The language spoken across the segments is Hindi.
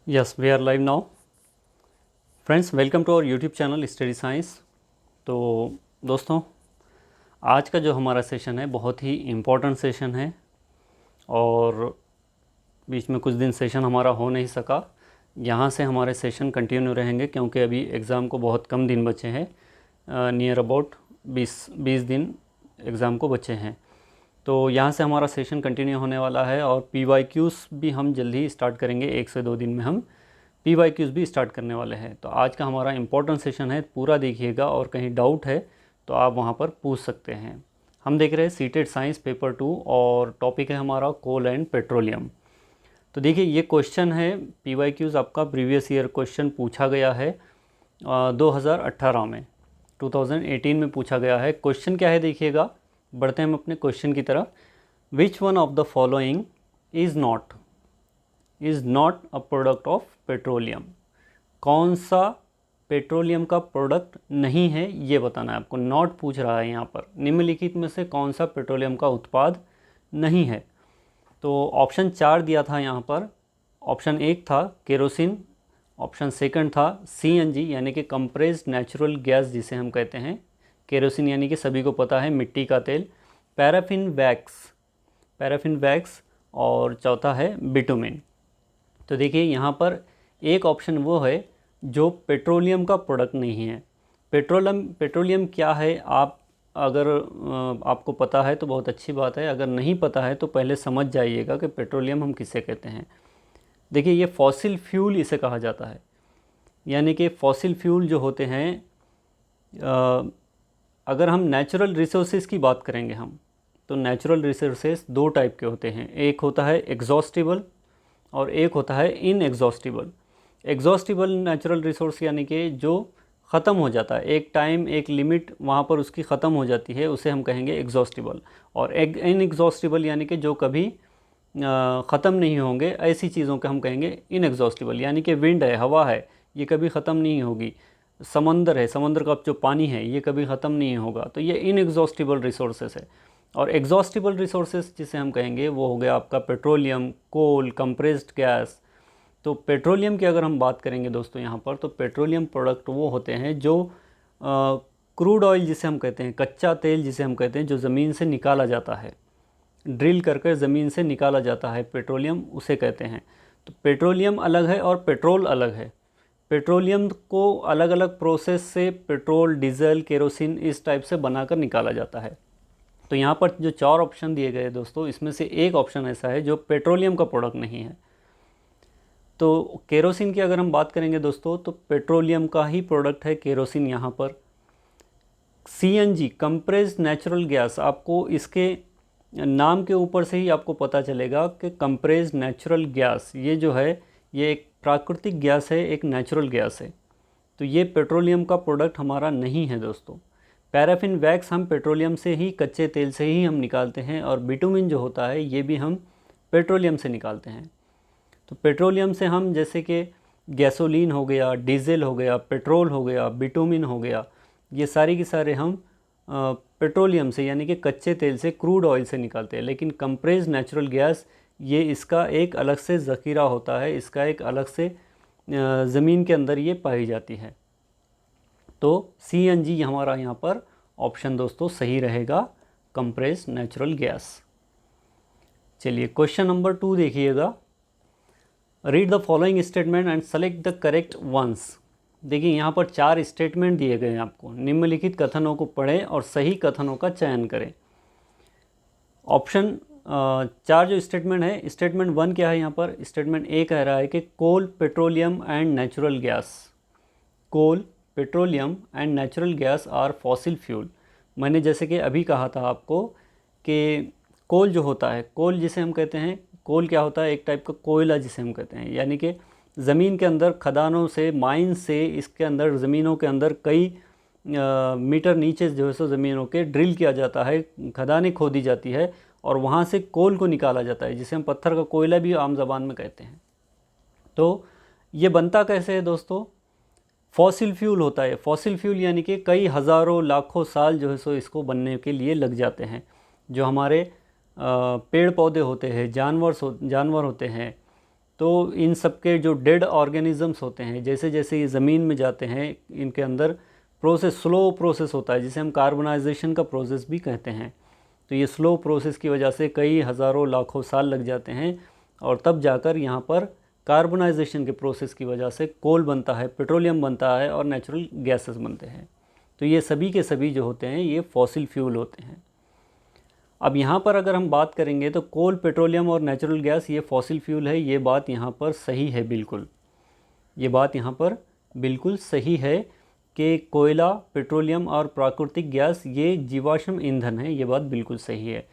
Yes we are live now. Friends, welcome to our YouTube channel study science. तो दोस्तों, आज का जो हमारा सेशन है बहुत ही इम्पोर्टेंट सेशन है और बीच में कुछ दिन सेशन हमारा हो नहीं सका। यहाँ से हमारे सेशन कंटिन्यू रहेंगे क्योंकि अभी एग्ज़ाम को बहुत कम दिन बचे हैं, नियर अबाउट 20 दिन एग्ज़ाम को बचे हैं। तो यहाँ से हमारा सेशन कंटिन्यू होने वाला है और PYQs भी हम जल्दी ही स्टार्ट करेंगे। 1 से 2 दिन में हम PYQs भी स्टार्ट करने वाले हैं। तो आज का हमारा इम्पोर्टेंट सेशन है, पूरा देखिएगा और कहीं डाउट है तो आप वहाँ पर पूछ सकते हैं। हम देख रहे हैं सीटेड साइंस पेपर 2 और टॉपिक है हमारा कोल एंड पेट्रोलियम। तो देखिए, ये क्वेश्चन है PYQs आपका प्रीवियस ईयर क्वेश्चन पूछा गया है 2018 में, 2018 में पूछा गया है। क्वेश्चन क्या है देखिएगा, बढ़ते हैं हम अपने क्वेश्चन की तरफ। Which one of the following is not a product of petroleum. कौन सा पेट्रोलियम का प्रोडक्ट नहीं है ये बताना है आपको। नॉट पूछ रहा है यहाँ पर, निम्नलिखित में से कौन सा पेट्रोलियम का उत्पाद नहीं है। तो ऑप्शन 4 दिया था यहाँ पर। ऑप्शन 1 था केरोसिन, ऑप्शन सेकंड था CNG यानी कि कंप्रेस्ड नेचुरल गैस जिसे हम कहते हैं। केरोसिन यानी कि सभी को पता है मिट्टी का तेल। पैराफिन वैक्स और चौथा है बिटुमिन। तो देखिए, यहाँ पर एक ऑप्शन वो है जो पेट्रोलियम का प्रोडक्ट नहीं है। पेट्रोलियम क्या है, आप अगर आपको पता है तो बहुत अच्छी बात है, अगर नहीं पता है तो पहले समझ जाइएगा कि पेट्रोलियम हम किसे कहते हैं। देखिए, ये फॉसिल फ्यूल इसे कहा जाता है। यानी कि फॉसिल फ्यूल जो होते हैं, अगर हम नेचुरल रिसोर्सेज की बात करेंगे हम, तो नेचुरल रिसोर्सेज 2 टाइप के होते हैं। एक होता है एग्जॉस्टिबल और एक होता है इनएग्जॉस्टिबल। एग्जॉस्टिबल नेचुरल रिसोर्स यानी कि जो ख़त्म हो जाता है, एक टाइम एक लिमिट वहाँ पर उसकी ख़त्म हो जाती है, उसे हम कहेंगे एग्जॉस्टिबल। और इनएग्जॉस्टिबल यानी कि जो कभी ख़त्म नहीं होंगे, ऐसी चीज़ों के हम कहेंगे इनएग्जॉस्टिबल। यानी कि विंड है, हवा है, ये कभी ख़त्म नहीं होगी। समंदर है, समंदर का जो पानी है ये कभी ख़त्म नहीं होगा। तो ये इनएग्जॉस्टिबल रिसोर्सेस है। और एग्जॉस्टिबल रिसोर्सेज जिसे हम कहेंगे वो हो गया आपका पेट्रोलियम, कोल, कंप्रेस्ड गैस। तो पेट्रोलियम की अगर हम बात करेंगे दोस्तों यहाँ पर, तो पेट्रोलियम प्रोडक्ट वो होते हैं जो क्रूड ऑयल जिसे हम कहते हैं, कच्चा तेल जिसे हम कहते हैं, जो ज़मीन से निकाला जाता है, ड्रिल करके ज़मीन से निकाला जाता है, पेट्रोलियम उसे कहते हैं। तो पेट्रोलियम अलग है और पेट्रोल अलग है। पेट्रोलियम को अलग अलग प्रोसेस से पेट्रोल, डीजल, केरोसिन इस टाइप से बनाकर निकाला जाता है। तो यहाँ पर जो 4 ऑप्शन दिए गए दोस्तों, इसमें से एक ऑप्शन ऐसा है जो पेट्रोलियम का प्रोडक्ट नहीं है। तो केरोसिन की अगर हम बात करेंगे दोस्तों, तो पेट्रोलियम का ही प्रोडक्ट है केरोसिन यहाँ पर। CNG कंप्रेस्ड नेचुरल गैस, आपको इसके नाम के ऊपर से ही आपको पता चलेगा कि कंप्रेस्ड नेचुरल गैस ये जो है ये एक प्राकृतिक गैस है, एक नेचुरल गैस है। तो ये पेट्रोलियम का प्रोडक्ट हमारा नहीं है दोस्तों। पैराफिन वैक्स हम पेट्रोलियम से ही, कच्चे तेल से ही हम निकालते हैं। और बिटुमिन जो होता है ये भी हम पेट्रोलियम से निकालते हैं। तो पेट्रोलियम से हम जैसे कि गैसोलीन हो गया, डीजल हो गया, पेट्रोल हो गया, बिटुमिन हो गया, ये सारे के सारे हम पेट्रोलियम से यानी कि कच्चे तेल से, क्रूड ऑयल से निकालते हैं। लेकिन कंप्रेस्ड नेचुरल गैस ये इसका एक अलग से ज़ख़ीरा होता है, इसका एक अलग से ज़मीन के अंदर ये पाई जाती है। तो CNG हमारा यहाँ पर ऑप्शन दोस्तों सही रहेगा, कंप्रेस्ड नेचुरल गैस। चलिए क्वेश्चन नंबर 2 देखिएगा। Read the following statement and select the correct ones. देखिए, यहाँ पर 4 स्टेटमेंट दिए गए हैं आपको। निम्नलिखित कथनों को पढ़ें और सही कथनों का चयन करें। ऑप्शन 4 जो स्टेटमेंट है, स्टेटमेंट 1 क्या है यहाँ पर? स्टेटमेंट A कह रहा है कि coal, petroleum and natural gas, coal, petroleum and natural gas are fossil fuel. मैंने जैसे कि अभी कहा था आपको कि कोल जो होता है, कोल जिसे हम कहते हैं, कोल क्या होता है? एक टाइप का कोयला जिसे हम कहते हैं। यानी कि ज़मीन के अंदर खदानों से, माइन से, इसके अंदर ज़मीनों के अंदर कई मीटर नीचे जो है सो ज़मीनों के ड्रिल किया जाता है, खदानें खोदी जाती है और वहाँ से कोल को निकाला जाता है, जिसे हम पत्थर का कोयला भी आम ज़बान में कहते हैं। तो ये बनता कैसे है दोस्तों? फॉसिल फ्यूल होता है। फॉसिल फ्यूल यानी कि कई हज़ारों लाखों साल जो है सो इसको बनने के लिए लग जाते हैं। जो हमारे पेड़ पौधे होते हैं, जानवर होते हैं, तो इन सब के जो डेड ऑर्गेनिजम्स होते हैं, जैसे जैसे ये ज़मीन में जाते हैं, इनके अंदर प्रोसेस, स्लो प्रोसेस होता है जिसे हम कार्बनाइजेशन का प्रोसेस भी कहते हैं। तो ये स्लो प्रोसेस की वजह से कई हज़ारों लाखों साल लग जाते हैं और तब जाकर यहाँ पर कार्बनाइजेशन के प्रोसेस की वजह से कोल बनता है, पेट्रोलियम बनता है और नेचुरल गैसेस बनते हैं। तो ये सभी के सभी जो होते हैं ये फॉसिल फ्यूल होते हैं। अब यहाँ पर अगर हम बात करेंगे तो कोल, पेट्रोलियम और नेचुरल गैस ये फॉसिल फ्यूल है, ये बात यहाँ पर सही है बिल्कुल। ये बात यहाँ पर बिल्कुल सही है कि कोयला, पेट्रोलियम और प्राकृतिक गैस ये जीवाश्म ईंधन है, ये बात बिल्कुल सही है।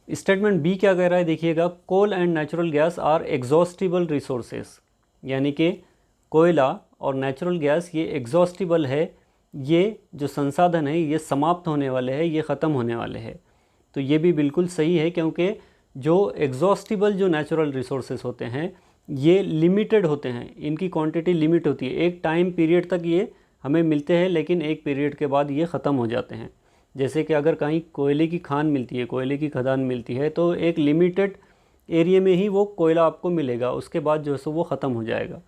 स्टेटमेंट बी क्या कह रहा है देखिएगा, coal and natural gas are exhaustible resources, यानी कि कोयला और नेचुरल गैस ये एग्जॉस्टिबल है, ये जो संसाधन है ये समाप्त होने वाले हैं, ये ख़त्म होने वाले हैं। तो ये भी बिल्कुल सही है, क्योंकि जो एग्जॉस्टिबल जो नेचुरल रिसोर्सेस होते हैं ये लिमिटेड होते हैं, इनकी क्वांटिटी लिमिट होती है। एक टाइम पीरियड तक ये हमें मिलते हैं, लेकिन एक पीरियड के बाद ये ख़त्म हो जाते हैं। जैसे कि अगर कहीं कोयले की खान मिलती है, कोयले की खदान मिलती है, तो एक लिमिटेड एरिया में ही वो कोयला आपको मिलेगा, उसके बाद जो है सो वो ख़त्म हो जाएगा।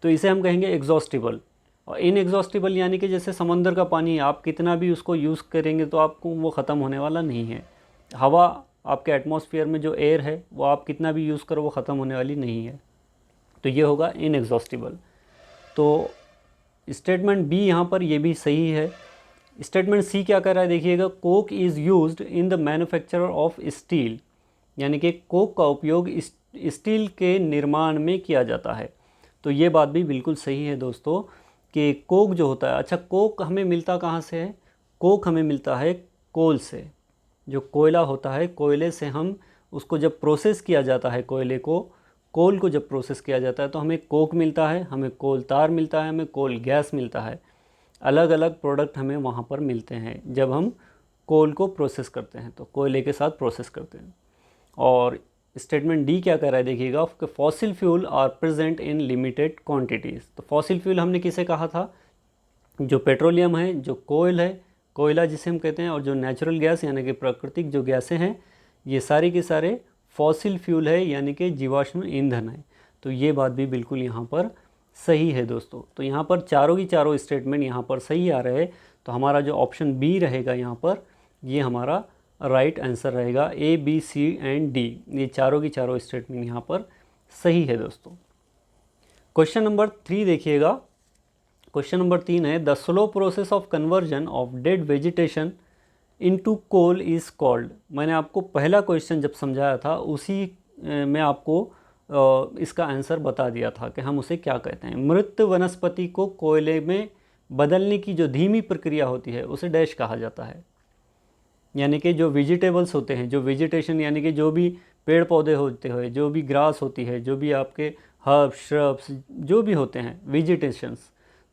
तो इसे हम कहेंगे एग्जॉस्टिबल। और इनएग्जॉस्टिबल यानी कि जैसे समंदर का पानी, आप कितना भी उसको यूज़ करेंगे तो आपको वो ख़त्म होने वाला नहीं है। हवा, आपके एटमॉस्फेयर में जो एयर है वो आप कितना भी यूज़ करो वो ख़त्म होने वाली नहीं है। तो ये होगा इनएग्जॉस्टिबल। तो स्टेटमेंट बी यहाँ पर ये भी सही है। स्टेटमेंट सी क्या कर रहा है देखिएगा, Coke is used in the manufacture of steel, यानी कि कोक का उपयोग स्टील के निर्माण में किया जाता है। तो ये बात भी बिल्कुल सही है दोस्तों कि कोक जो होता है, अच्छा कोक हमें मिलता कहाँ से है? कोक हमें मिलता है कोल से। जो कोयला होता है, कोयले से हम उसको जब प्रोसेस किया जाता है, कोयले को, कोल को जब प्रोसेस किया जाता है तो हमें कोक मिलता है, हमें कोल तार मिलता है, हमें कोल गैस मिलता है। अलग अलग प्रोडक्ट हमें वहाँ पर मिलते हैं जब हम कोल को प्रोसेस करते हैं, तो कोयले के साथ प्रोसेस करते हैं। और स्टेटमेंट डी क्या कह रहा है देखिएगा, कि fossil fuel are present in limited quantities. तो फॉसिल फ्यूल हमने किसे कहा था? जो पेट्रोलियम है, जो कोयल है, कोयला जिसे हम कहते हैं, और जो नेचुरल गैस यानी कि प्राकृतिक जो गैसें हैं, ये सारे के सारे फॉसिल फ्यूल है, यानी कि जीवाश्म ईंधन है। तो ये बात भी बिल्कुल यहाँ पर सही है दोस्तों। तो यहाँ पर चारों की चारों स्टेटमेंट यहाँ पर सही आ रहे हैं। तो हमारा जो ऑप्शन बी रहेगा यहाँ पर, ये हमारा राइट आंसर रहेगा। ए, बी, सी एंड डी, ये चारों की चारों स्टेटमेंट यहाँ पर सही है दोस्तों। क्वेश्चन नंबर 3 देखिएगा। क्वेश्चन नंबर 3 है, the slow process of conversion of dead vegetation into coal is called. मैंने आपको पहला क्वेश्चन जब समझाया था उसी में आपको इसका आंसर बता दिया था कि हम उसे क्या कहते हैं। मृत वनस्पति को कोयले में बदलने की जो धीमी प्रक्रिया होती है उसे डैश कहा जाता है। यानी कि जो वेजिटेबल्स होते हैं, जो वेजिटेशन यानी कि जो भी पेड़ पौधे होते हैं, जो भी ग्रास होती है, जो भी आपके हर्ब्स, श्रब्स जो भी होते हैं वेजिटेशंस,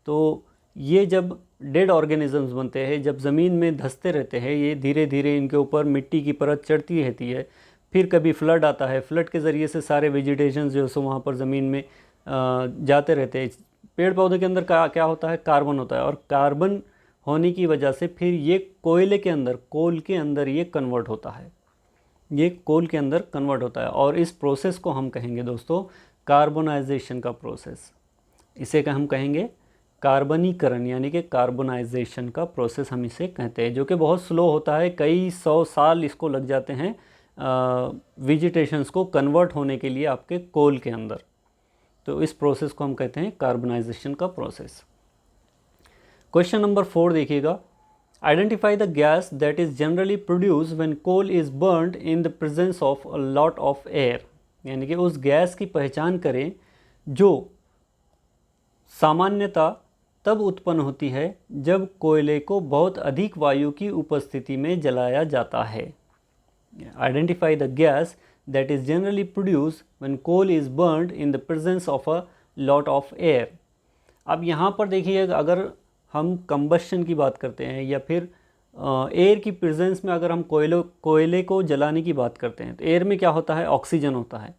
तो ये जब डेड ऑर्गेनिजम्स बनते हैं, जब ज़मीन में धंसते रहते हैं, ये धीरे धीरे इनके ऊपर मिट्टी की परत चढ़ती रहती है। फिर कभी फ्लड आता है, फ्लड के ज़रिए से सारे वेजिटेशंस जो है सो वहाँ पर ज़मीन में जाते रहते हैं। पेड़ पौधे के अंदर क्या होता है? कार्बन होता है, और कार्बन होने की वजह से फिर ये कोयले के अंदर, कोल के अंदर ये कन्वर्ट होता है, ये कोल के अंदर कन्वर्ट होता है। और इस प्रोसेस को हम कहेंगे दोस्तों कार्बोनाइजेशन का प्रोसेस। इसे हम कहेंगे कार्बनीकरण, यानी कि कार्बोनाइजेशन का प्रोसेस हम इसे कहते हैं, जो कि बहुत स्लो होता है। कई 100 साल इसको लग जाते हैं वेजिटेशंस को कन्वर्ट होने के लिए आपके कोल के अंदर। तो इस प्रोसेस को हम कहते हैं कार्बोनाइजेशन का प्रोसेस। क्वेश्चन नंबर 4 देखिएगा, identify the gas that is generally produce when coal is burned in the presence of a lot of air. यानी कि उस गैस की पहचान करें जो सामान्यतः तब उत्पन्न होती है जब कोयले को बहुत अधिक वायु की उपस्थिति में जलाया जाता है। Identify the gas that is generally produce when coal is burned in the presence of a lot of air. अब यहाँ पर देखिए, अगर हम कंबशन की बात करते हैं या फिर एयर की प्रेजेंस में अगर हम कोयले को जलाने की बात करते हैं, तो एयर में क्या होता है? ऑक्सीजन होता है।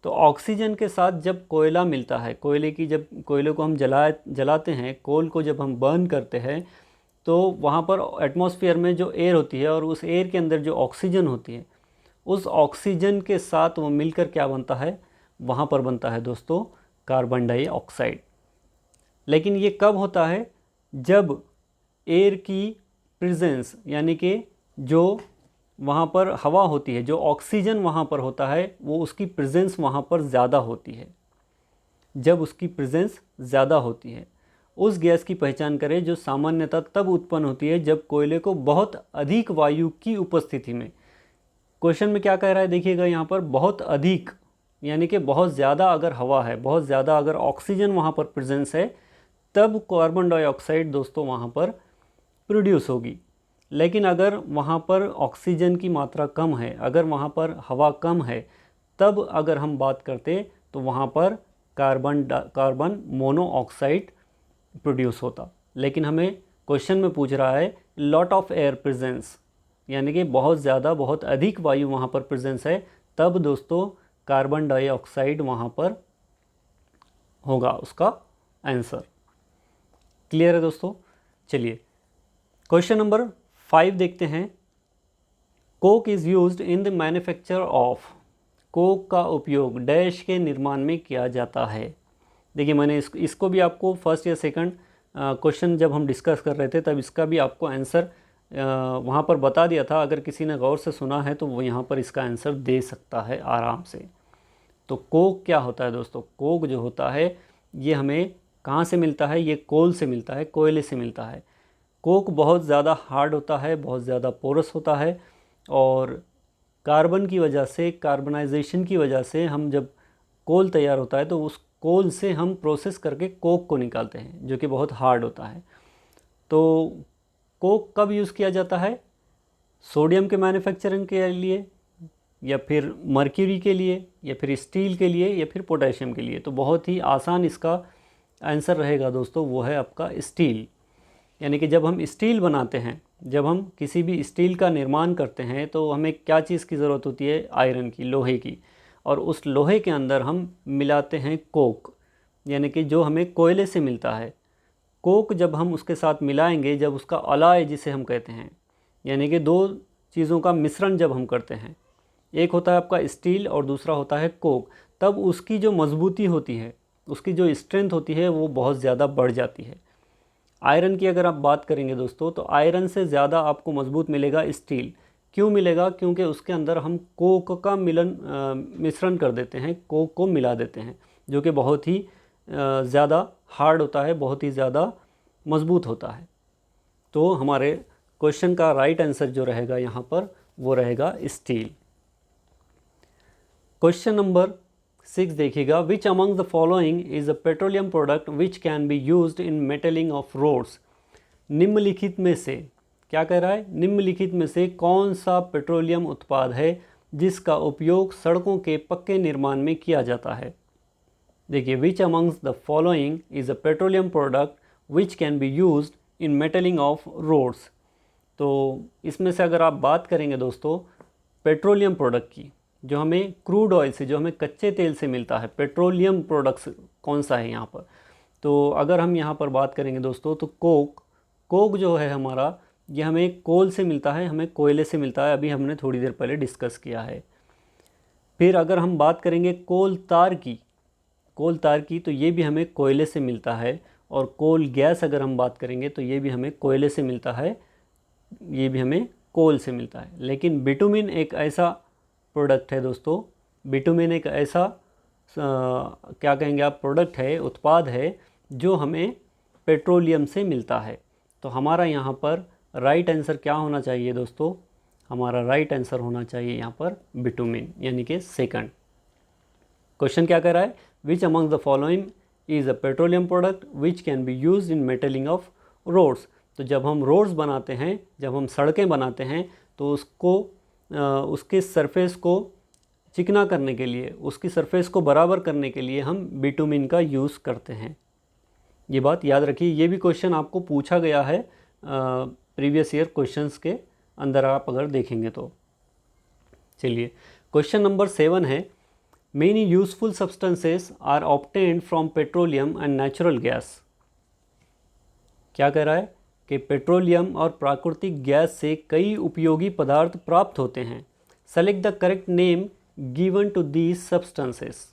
तो ऑक्सीजन के साथ जब कोयला मिलता है, जब कोयले को हम जलाते हैं, कोल को जब हम बर्न करते हैं, तो वहाँ पर एटमॉस्फेयर में जो एयर होती है और उस एयर के अंदर जो ऑक्सीजन होती है, उस ऑक्सीजन के साथ वो मिलकर क्या बनता है? वहाँ पर बनता है दोस्तों कार्बन डाइऑक्साइड। लेकिन ये कब होता है? जब एयर की प्रेजेंस, यानी कि जो वहाँ पर हवा होती है, जो ऑक्सीजन वहाँ पर होता है, वो उसकी प्रेजेंस वहाँ पर ज़्यादा होती है। जब उसकी प्रेजेंस ज़्यादा होती है, उस गैस की पहचान करें जो सामान्यतः तब उत्पन्न होती है जब कोयले को बहुत अधिक वायु की उपस्थिति में। क्वेश्चन में क्या कह रहा है देखिएगा, यहाँ पर बहुत अधिक यानी कि बहुत ज़्यादा अगर हवा है, बहुत ज़्यादा अगर ऑक्सीजन वहाँ पर प्रेजेंस है, तब कार्बन डाइऑक्साइड दोस्तों वहाँ पर प्रोड्यूस होगी। लेकिन अगर वहाँ पर ऑक्सीजन की मात्रा कम है, अगर वहाँ पर हवा कम है, तब अगर हम बात करते तो वहाँ पर कार्बन मोनोऑक्साइड प्रोड्यूस होता। लेकिन हमें क्वेश्चन में पूछ रहा है लॉट ऑफ एयर प्रेजेंस, यानी कि बहुत ज़्यादा, बहुत अधिक वायु वहाँ पर प्रेजेंस है, तब दोस्तों कार्बन डाइऑक्साइड वहाँ पर होगा उसका आंसर। क्लियर है दोस्तों? चलिए क्वेश्चन नंबर 5 देखते हैं। Coke is used in the manufacture of. Coke का उपयोग डैश के निर्माण में किया जाता है। देखिए मैंने इसको भी आपको फर्स्ट या सेकंड क्वेश्चन जब हम डिस्कस कर रहे थे तब इसका भी आपको आंसर वहाँ पर बता दिया था। अगर किसी ने गौर से सुना है तो वो यहाँ पर इसका आंसर दे सकता है आराम से। तो कोक क्या होता है दोस्तों? कोक जो होता है ये हमें कहाँ से मिलता है? ये कोल से मिलता है, कोयले से मिलता है। कोक बहुत ज़्यादा हार्ड होता है, बहुत ज़्यादा पोरस होता है, और कार्बन की वजह से, कार्बनाइजेशन की वजह से हम जब कोल तैयार होता है तो उस कोल से हम प्रोसेस करके कोक को निकालते हैं, जो कि बहुत हार्ड होता है। तो कोक कब यूज़ किया जाता है? सोडियम के मैन्युफैक्चरिंग के लिए, या फिर मर्क्यूरी के लिए, या फिर स्टील के लिए, या फिर पोटेशियम के लिए। तो बहुत ही आसान इसका आंसर रहेगा दोस्तों, वो है आपका स्टील। यानी कि जब हम स्टील बनाते हैं, जब हम किसी भी स्टील का निर्माण करते हैं तो हमें क्या चीज़ की ज़रूरत होती है? आयरन की, लोहे की। और उस लोहे के अंदर हम मिलाते हैं कोक, यानी कि जो हमें कोयले से मिलता है। कोक जब हम उसके साथ मिलाएंगे, जब उसका अलाय जिसे हम कहते हैं, यानी कि दो चीज़ों का मिश्रण जब हम करते हैं, एक होता है आपका स्टील और दूसरा होता है कोक, तब उसकी जो मजबूती होती है, उसकी जो स्ट्रेंथ होती है, वो बहुत ज़्यादा बढ़ जाती है। आयरन की अगर आप बात करेंगे दोस्तों, तो आयरन से ज़्यादा आपको मजबूत मिलेगा स्टील। क्यों मिलेगा? क्योंकि उसके अंदर हम कोक का मिश्रण कर देते हैं, कोक को मिला देते हैं, जो कि बहुत ही ज़्यादा हार्ड होता है, बहुत ही ज़्यादा मजबूत होता है। तो हमारे क्वेश्चन का राइट आंसर जो रहेगा यहाँ पर, वो रहेगा स्टील। क्वेश्चन नंबर 6 देखिएगा, which among the following is a petroleum product which can be used in metalling of roads. निम्नलिखित में से, क्या कह रहा है? निम्नलिखित में से कौन सा पेट्रोलियम उत्पाद है जिसका उपयोग सड़कों के पक्के निर्माण में किया जाता है? देखिए, which amongst the following is a petroleum product which can be used in metalling of roads. तो इसमें से अगर आप बात करेंगे दोस्तों पेट्रोलियम प्रोडक्ट की, जो हमें क्रूड ऑयल से, जो हमें कच्चे तेल से मिलता है, पेट्रोलियम प्रोडक्ट्स कौन सा है यहाँ पर? तो अगर हम यहाँ पर बात करेंगे दोस्तों, तो कोक जो है हमारा, ये हमें कोल से मिलता है, हमें कोयले से मिलता है, अभी हमने थोड़ी देर पहले डिस्कस किया है। फिर अगर हम बात करेंगे कोल तार की, तो ये भी हमें कोयले से मिलता है। और कोल गैस अगर हम बात करेंगे तो ये भी हमें कोयले से मिलता है, ये भी हमें कोल से मिलता है। लेकिन बिटुमिन एक ऐसा प्रोडक्ट है दोस्तों, बिटुमिन एक ऐसा क्या कहेंगे आप, प्रोडक्ट है, उत्पाद है, जो हमें पेट्रोलियम से मिलता है। तो हमारा यहाँ पर राइट आंसर क्या होना चाहिए दोस्तों? हमारा राइट आंसर होना चाहिए यहाँ पर बिटुमिन, यानी कि सेकंड। क्वेश्चन क्या कह रहा है? Which among the following is a petroleum product which can be use in metalling of roads. तो जब हम रोड्स बनाते हैं, जब हम सड़कें बनाते हैं, तो उसको उसके सरफेस को चिकना करने के लिए, उसकी सरफेस को बराबर करने के लिए हम बिटुमिन का यूज़ करते हैं। ये बात याद रखिए। ये भी क्वेश्चन आपको पूछा गया है प्रीवियस ईयर क्वेश्चंस के अंदर, आप अगर देखेंगे तो। चलिए क्वेश्चन नंबर 7 है, many useful substances are obtained from petroleum and natural gas. क्या कह रहा है कि पेट्रोलियम और प्राकृतिक गैस से कई उपयोगी पदार्थ प्राप्त होते हैं। Select the correct name given to these substances.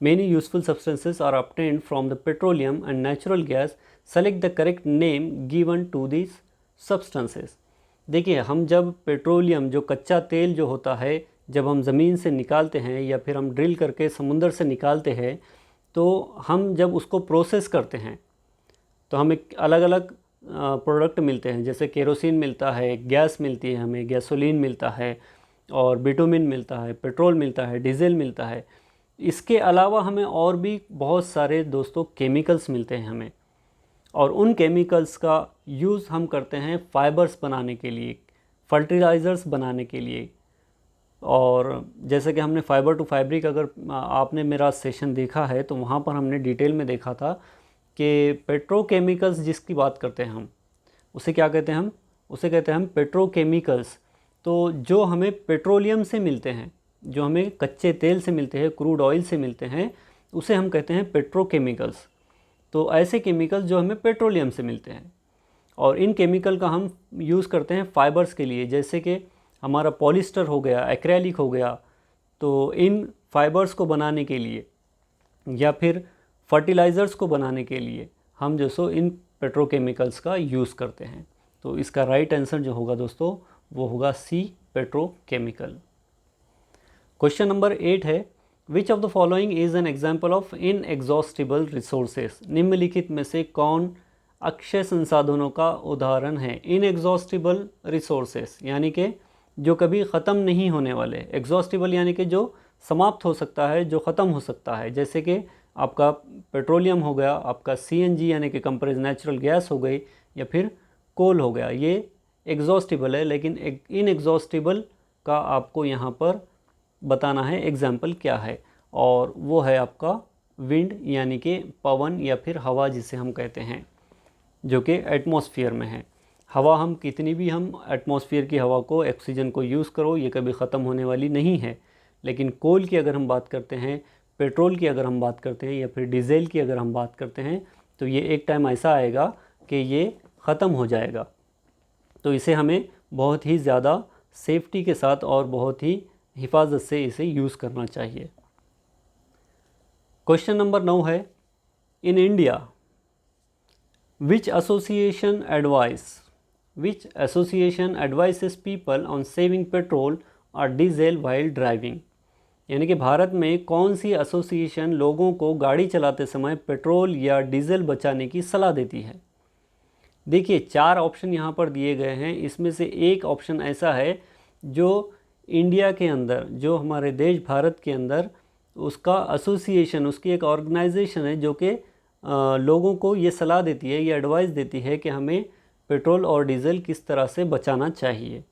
Many useful substances are obtained from the petroleum and natural gas. Select the correct name given to these substances. देखिए, हम जब पेट्रोलियम जो कच्चा तेल जो होता है जब हम ज़मीन से निकालते हैं या फिर हम ड्रिल करके समुंदर से निकालते हैं, तो हम जब उसको प्रोसेस करते हैं तो हमें अलग अलग प्रोडक्ट मिलते हैं। जैसे केरोसिन मिलता है, गैस मिलती है, हमें गैसोलीन मिलता है, और बिटुमिन मिलता है, पेट्रोल मिलता है, डीजल मिलता है। इसके अलावा हमें और भी बहुत सारे दोस्तों केमिकल्स मिलते हैं हमें, और उन केमिकल्स का यूज़ हम करते हैं फाइबर्स बनाने के लिए, फर्टिलाइज़र्स बनाने के लिए। और जैसे कि हमने फाइबर टू फैब्रिक, अगर आपने मेरा सेशन देखा है तो वहाँ पर हमने डिटेल में देखा था कि पेट्रोकेमिकल्स जिसकी बात करते हैं हम, उसे क्या कहते हैं, उसे कहते हैं हम पेट्रोकेमिकल्स। तो जो हमें पेट्रोलियम से मिलते हैं, जो हमें कच्चे तेल से मिलते हैं, क्रूड ऑयल से मिलते हैं, उसे हम कहते हैं पेट्रोकेमिकल्स। तो ऐसे केमिकल्स जो हमें पेट्रोलियम से मिलते हैं, और इन केमिकल का हम यूज़ करते हैं फाइबर्स के लिए। जैसे कि हमारा पॉलिस्टर हो गया, एक्रेलिक हो गया, तो इन फाइबर्स को बनाने के लिए या फिर फर्टिलाइज़र्स को बनाने के लिए हम जो सो इन पेट्रोकेमिकल्स का यूज़ करते हैं। तो इसका राइट आंसर जो होगा दोस्तों वो होगा सी, पेट्रोकेमिकल। क्वेश्चन नंबर 8 है, which of the following is an example of inexhaustible resources. निम्नलिखित में से कौन अक्षय संसाधनों का उदाहरण है। इनएग्जॉस्टिबल रिसोर्सेस यानी कि जो कभी ख़त्म नहीं होने वाले, एग्जॉस्टिबल यानी कि जो समाप्त हो सकता है, जो ख़त्म हो सकता है। जैसे कि आपका पेट्रोलियम हो गया, आपका CNG यानी कि कंप्रेस्ड नेचुरल गैस हो गई, या फिर कोल हो गया, ये एग्जॉस्टिबल है। लेकिन इनएग्जॉस्टिबल का आपको यहाँ पर बताना है एग्जाम्पल क्या है, और वो है आपका विंड यानी कि पवन या फिर हवा जिसे हम कहते हैं, जो कि एटमॉस्फेयर में है। हवा हम कितनी भी हम एटमॉस्फेयर की हवा को, ऑक्सीजन को यूज़ करो, ये कभी ख़त्म होने वाली नहीं है। लेकिन कोल की अगर हम बात करते हैं, पेट्रोल की अगर हम बात करते हैं, या फिर डीजल की अगर हम बात करते हैं, तो ये एक टाइम ऐसा आएगा कि ये ख़त्म हो जाएगा। तो इसे हमें बहुत ही ज़्यादा सेफ्टी के साथ और बहुत ही हिफाजत से इसे यूज़ करना चाहिए। क्वेश्चन नंबर 9 है, in India which association advises people on saving petrol or diesel while driving। यानी कि भारत में कौन सी एसोसिएशन लोगों को गाड़ी चलाते समय पेट्रोल या डीजल बचाने की सलाह देती है। देखिए, 4 ऑप्शन यहाँ पर दिए गए हैं। इसमें से एक ऑप्शन ऐसा है जो इंडिया के अंदर, जो हमारे देश भारत के अंदर उसका एसोसिएशन, उसकी एक ऑर्गेनाइजेशन है जो कि लोगों को ये सलाह देती है, ये एडवाइस देती है कि हमें पेट्रोल और डीजल किस तरह से बचाना चाहिए।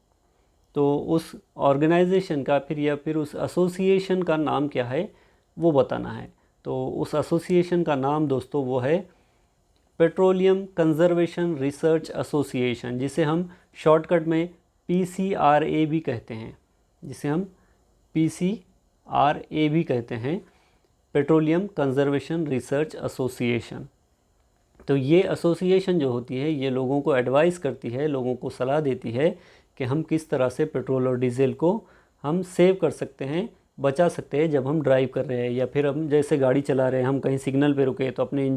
तो उस ऑर्गेनाइजेशन का या फिर उस एसोसिएशन का नाम क्या है वो बताना है। तो उस एसोसिएशन का नाम दोस्तों वो है पेट्रोलियम कंजर्वेशन रिसर्च एसोसिएशन, जिसे हम शॉर्टकट में PCRA भी कहते हैं, जिसे हम PCRA भी कहते हैं, पेट्रोलियम कंजर्वेशन रिसर्च एसोसिएशन। तो ये एसोसिएशन जो होती है ये लोगों को एडवाइस करती है, लोगों को सलाह देती है कि हम किस तरह से पेट्रोल और डीजल को हम सेव कर सकते हैं, बचा सकते हैं जब हम ड्राइव कर रहे हैं, या फिर हम जैसे गाड़ी चला रहे हैं, हम कहीं सिग्नल पे रुके तो अपने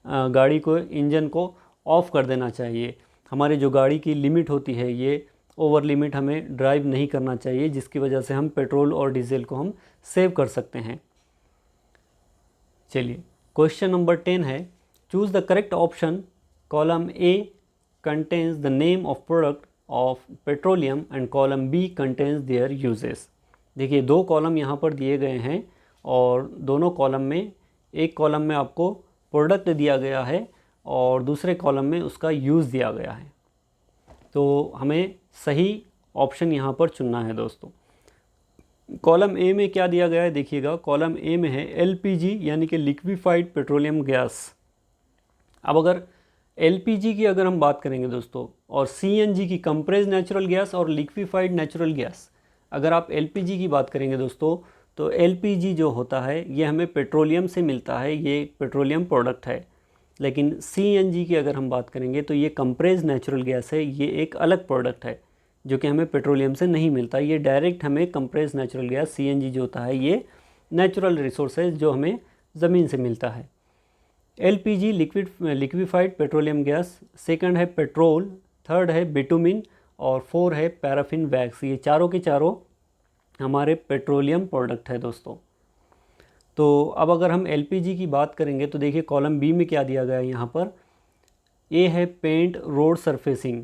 गाड़ी को, इंजन को ऑफ़ कर देना चाहिए। हमारी जो गाड़ी की लिमिट होती है ये ओवर लिमिट हमें ड्राइव नहीं करना चाहिए, जिसकी वजह से हम पेट्रोल और डीजल को हम सेव कर सकते हैं। चलिए, क्वेश्चन नंबर 10 है, choose the correct option. Column A contains the name of product of petroleum and column B contains there uses. देखिए, 2 कॉलम यहाँ पर दिए गए हैं, और दोनों कॉलम में, एक कॉलम में आपको प्रोडक्ट दिया गया है और दूसरे कॉलम में उसका यूज़ दिया गया है। तो हमें सही ऑप्शन यहाँ पर चुनना है दोस्तों। कॉलम A में क्या दिया गया है देखिएगा, कॉलम A में है LPG यानी कि लिक्विफाइड पेट्रोलियम गैस। अब अगर LPG की अगर हम बात करेंगे दोस्तों, और CNG की कंप्रेस्ड नेचुरल गैस और लिक्विफाइड नेचुरल गैस, अगर आप LPG की बात करेंगे दोस्तों, तो LPG जो होता है ये हमें पेट्रोलियम से मिलता है, ये पेट्रोलियम प्रोडक्ट है। लेकिन CNG की अगर हम बात करेंगे तो ये कंप्रेस्ड नेचुरल गैस है, ये एक अलग प्रोडक्ट है जो कि हमें पेट्रोलियम से नहीं मिलता। ये डायरेक्ट हमें कंप्रेस्ड नेचुरल गैस CNG जो होता है ये नेचुरल रिसोर्स है जो हमें ज़मीन से मिलता है। LPG liquefied petroleum gas, second है पेट्रोल, थर्ड है बिटुमिन और फोर है पैराफिन वैक्स। ये चारों के चारों हमारे पेट्रोलियम प्रोडक्ट है दोस्तों। तो अब अगर हम LPG की बात करेंगे तो देखिए कॉलम बी में क्या दिया गया है यहाँ पर। ए है पेंट रोड सरफेसिंग।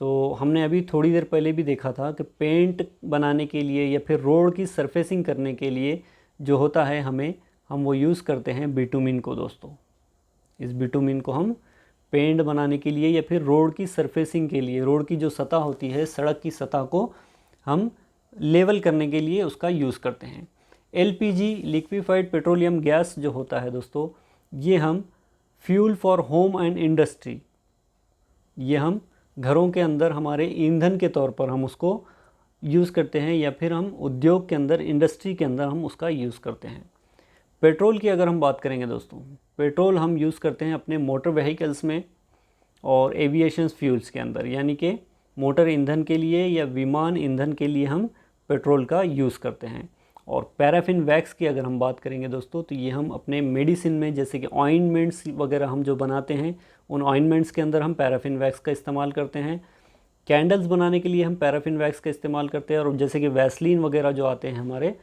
तो हमने अभी थोड़ी देर पहले भी देखा था कि पेंट बनाने के लिए या फिर रोड की सरफेसिंग करने के लिए जो होता है हम वो यूज़ करते हैं बिटुमिन को दोस्तों। इस बिटुमिन को हम पेंट बनाने के लिए या फिर रोड की सरफेसिंग के लिए, रोड की जो सतह होती है, सड़क की सतह को हम लेवल करने के लिए उसका यूज़ करते हैं। LPG लिक्विफाइड पेट्रोलियम गैस जो होता है दोस्तों, ये हम fuel for home and industry, ये हम घरों के अंदर हमारे ईंधन के तौर पर हम उसको यूज़ करते हैं या फिर हम उद्योग के अंदर, इंडस्ट्री के अंदर हम उसका यूज़ करते हैं। पेट्रोल की अगर हम बात करेंगे दोस्तों, पेट्रोल हम यूज़ करते हैं अपने मोटर व्हीकल्स में और एविएशन फ्यूल्स के अंदर, यानी कि मोटर ईंधन के लिए या विमान ईंधन के लिए हम पेट्रोल का यूज़ करते हैं। और पैराफिन वैक्स की अगर हम बात करेंगे दोस्तों, तो ये हम अपने मेडिसिन में, जैसे कि ऑइंटमेंट्स वगैरह हम जो बनाते हैं, उन ऑइंटमेंट्स के अंदर हम पैराफिन वैक्स का इस्तेमाल करते हैं। कैंडल्स बनाने के लिए हम पैराफिन वैक्स का इस्तेमाल करते हैं, और जैसे कि वैसलीन वगैरह जो आते हैं हमारे,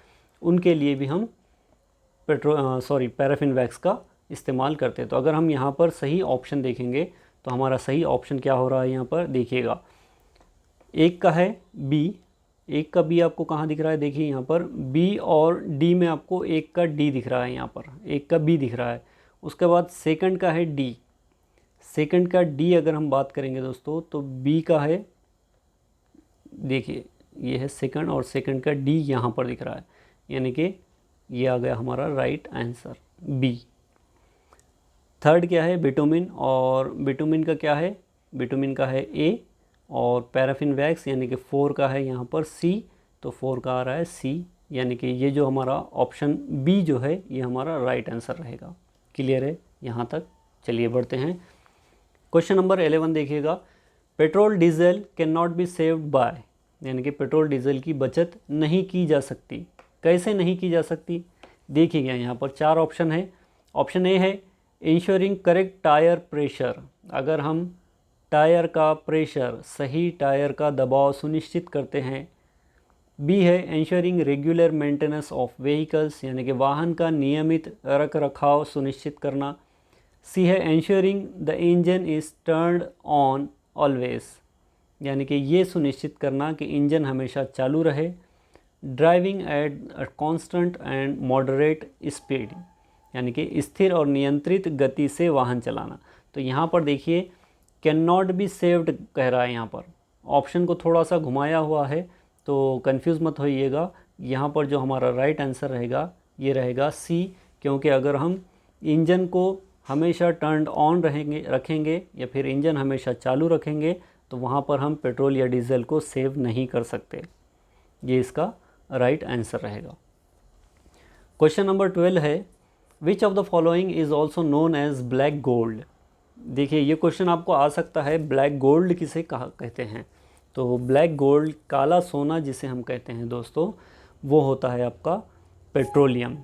उनके लिए भी हम पैराफिन वैक्स का इस्तेमाल करते हैं। तो अगर हम यहाँ पर सही ऑप्शन देखेंगे तो हमारा सही ऑप्शन क्या हो रहा है, यहाँ पर देखिएगा, एक का है बी। एक का बी आपको कहाँ दिख रहा है, देखिए यहाँ पर बी और डी में आपको एक का डी दिख रहा है, यहाँ पर एक का बी दिख रहा है। उसके बाद सेकंड का है डी। सेकंड का डी अगर हम बात करेंगे दोस्तों, तो बी का है, देखिए ये है सेकंड, और सेकंड का डी यहाँ पर दिख रहा है, यानी कि ये आ गया हमारा राइट आंसर बी। थर्ड क्या है, बिटुमिन, और बिटुमिन का क्या है, बिटुमिन का है ए, और पैराफिन वैक्स यानी कि 4 का है यहाँ पर सी, तो 4 का आ रहा है सी, यानी कि ये जो हमारा ऑप्शन बी जो है ये हमारा राइट आंसर रहेगा। क्लियर है यहाँ तक? चलिए बढ़ते हैं। क्वेश्चन नंबर 11 देखिएगा, petrol diesel can not be saved by, यानी कि पेट्रोल डीजल की बचत नहीं की जा सकती। कैसे नहीं की जा सकती, देखिएगा यहाँ पर 4 ऑप्शन है। ऑप्शन ए है इंश्योरिंग करेक्ट टायर प्रेशर, अगर हम टायर का प्रेशर, सही टायर का दबाव सुनिश्चित करते हैं। बी है ensuring regular maintenance of vehicles, यानी कि वाहन का नियमित रख रखाव सुनिश्चित करना। सी है ensuring the engine is turned on always, यानी कि ये सुनिश्चित करना कि इंजन हमेशा चालू रहे। Driving at a constant and moderate speed, यानी कि स्थिर और नियंत्रित गति से वाहन चलाना। तो यहाँ पर देखिए कैन नॉट बी सेव्ड कह रहा है, यहाँ पर ऑप्शन को थोड़ा सा घुमाया हुआ है, तो कंफ्यूज मत होइएगा। यहाँ पर जो हमारा राइट आंसर रहेगा ये रहेगा सी, क्योंकि अगर हम इंजन को हमेशा टर्न्ड ऑन रखेंगे या फिर इंजन हमेशा चालू रखेंगे तो वहाँ पर हम पेट्रोल या डीजल को सेव नहीं कर सकते। ये इसका राइट आंसर रहेगा। क्वेश्चन नंबर 12 है, which of the following is also known as black gold. देखिए ये क्वेश्चन आपको आ सकता है, ब्लैक गोल्ड किसे कहते हैं। तो ब्लैक गोल्ड, काला सोना जिसे हम कहते हैं दोस्तों, वो होता है आपका पेट्रोलियम।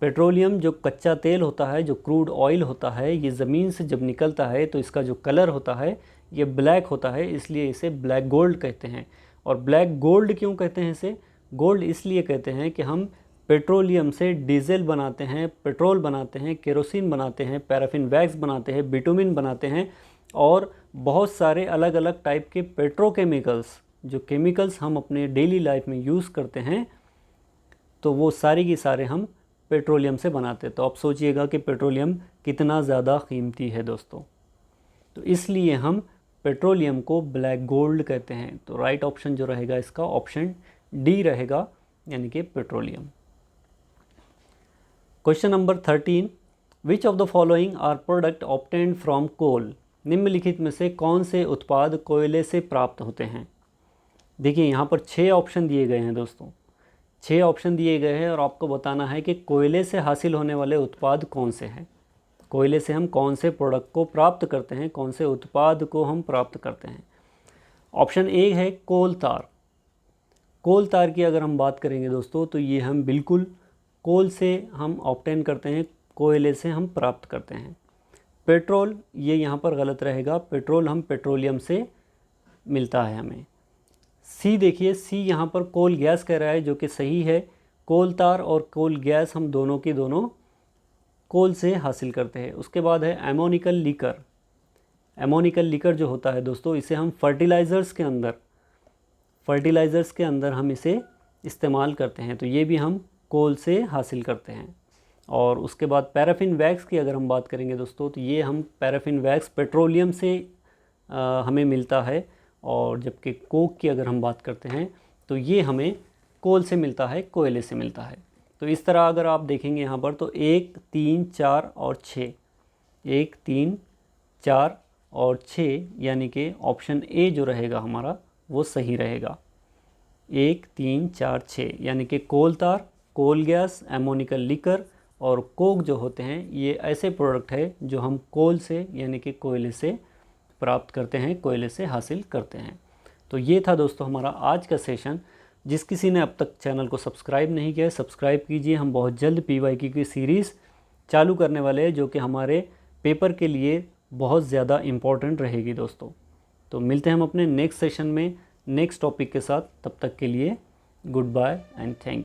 पेट्रोलियम जो कच्चा तेल होता है, जो क्रूड ऑयल होता है, ये ज़मीन से जब निकलता है तो इसका जो कलर होता है ये ब्लैक होता है, इसलिए इसे ब्लैक गोल्ड कहते हैं। और ब्लैक गोल्ड क्यों कहते हैं इसे? गोल्ड इसलिए कहते हैं कि हम पेट्रोलियम से डीजल बनाते हैं, पेट्रोल बनाते हैं, केरोसिन बनाते हैं, पैराफिन वैक्स बनाते हैं, बिटुमिन बनाते हैं, और बहुत सारे अलग अलग टाइप के पेट्रोकेमिकल्स, जो केमिकल्स हम अपने डेली लाइफ में यूज़ करते हैं, तो वो सारी की सारे हम पेट्रोलियम से बनाते हैं। तो आप सोचिएगा कि पेट्रोलियम कितना ज़्यादा कीमती है दोस्तों। तो इसलिए हम पेट्रोलियम को ब्लैक गोल्ड कहते हैं। तो राइट ऑप्शन जो रहेगा इसका ऑप्शन डी रहेगा, यानी कि petroleum. Question number 13, which of the following are product obtained from coal. निम्नलिखित में से कौन से उत्पाद कोयले से प्राप्त होते हैं। देखिए यहाँ पर 6 ऑप्शन दिए गए हैं दोस्तों, 6 ऑप्शन दिए गए हैं और आपको बताना है कि कोयले से हासिल होने वाले उत्पाद कौन से हैं। कोयले से हम कौन से प्रोडक्ट को प्राप्त करते हैं, कौन से उत्पाद को हम प्राप्त करते हैं। ऑप्शन ए है कोल तार। कोल तार की अगर हम बात करेंगे दोस्तों, तो ये हम बिल्कुल कोल से हम ऑब्टेन करते हैं। कोयले से हम प्राप्त करते हैं। पेट्रोल, ये यहाँ पर गलत रहेगा, पेट्रोल हम पेट्रोलियम से मिलता है हमें। सी देखिए, सी यहाँ पर कोल गैस कह रहा है, जो कि सही है। कोल तार और कोल गैस हम दोनों की दोनों कोल से हासिल करते हैं। उसके बाद है एमोनिकल लीकर। एमोनिकल लीकर जो होता है दोस्तों, इसे हम फर्टिलाइज़र्स के अंदर हम इसे इस्तेमाल करते हैं, तो ये भी हम कोल से हासिल करते हैं। और उसके बाद पैराफिन वैक्स की अगर हम बात करेंगे दोस्तों, तो ये हम पैराफिन वैक्स पेट्रोलियम से हमें मिलता है। और जबकि कोक की अगर हम बात करते हैं तो ये हमें कोल से मिलता है, कोयले से मिलता है। तो इस तरह अगर आप देखेंगे यहाँ पर, तो 1, 3, 4 और 6, 1, 3, 4 और 6, यानी कि ऑप्शन ए जो रहेगा हमारा वो सही रहेगा। 1, 3, 4, 6 यानी कि कोल तार, कोल गैस, एमोनिकल लीकर और कोक जो होते हैं, ये ऐसे प्रोडक्ट है जो हम कोल से यानी कि कोयले से प्राप्त करते हैं, कोयले से हासिल करते हैं। तो ये था दोस्तों हमारा आज का सेशन। जिस किसी ने अब तक चैनल को सब्सक्राइब नहीं किया है, सब्सक्राइब कीजिए। हम बहुत जल्द PYQ की सीरीज़ चालू करने वाले हैं, जो कि हमारे पेपर के लिए बहुत ज़्यादा इम्पोर्टेंट रहेगी दोस्तों। तो मिलते हैं हम अपने नेक्स्ट सेशन में नेक्स्ट टॉपिक के साथ। तब तक के लिए goodbye and thank you.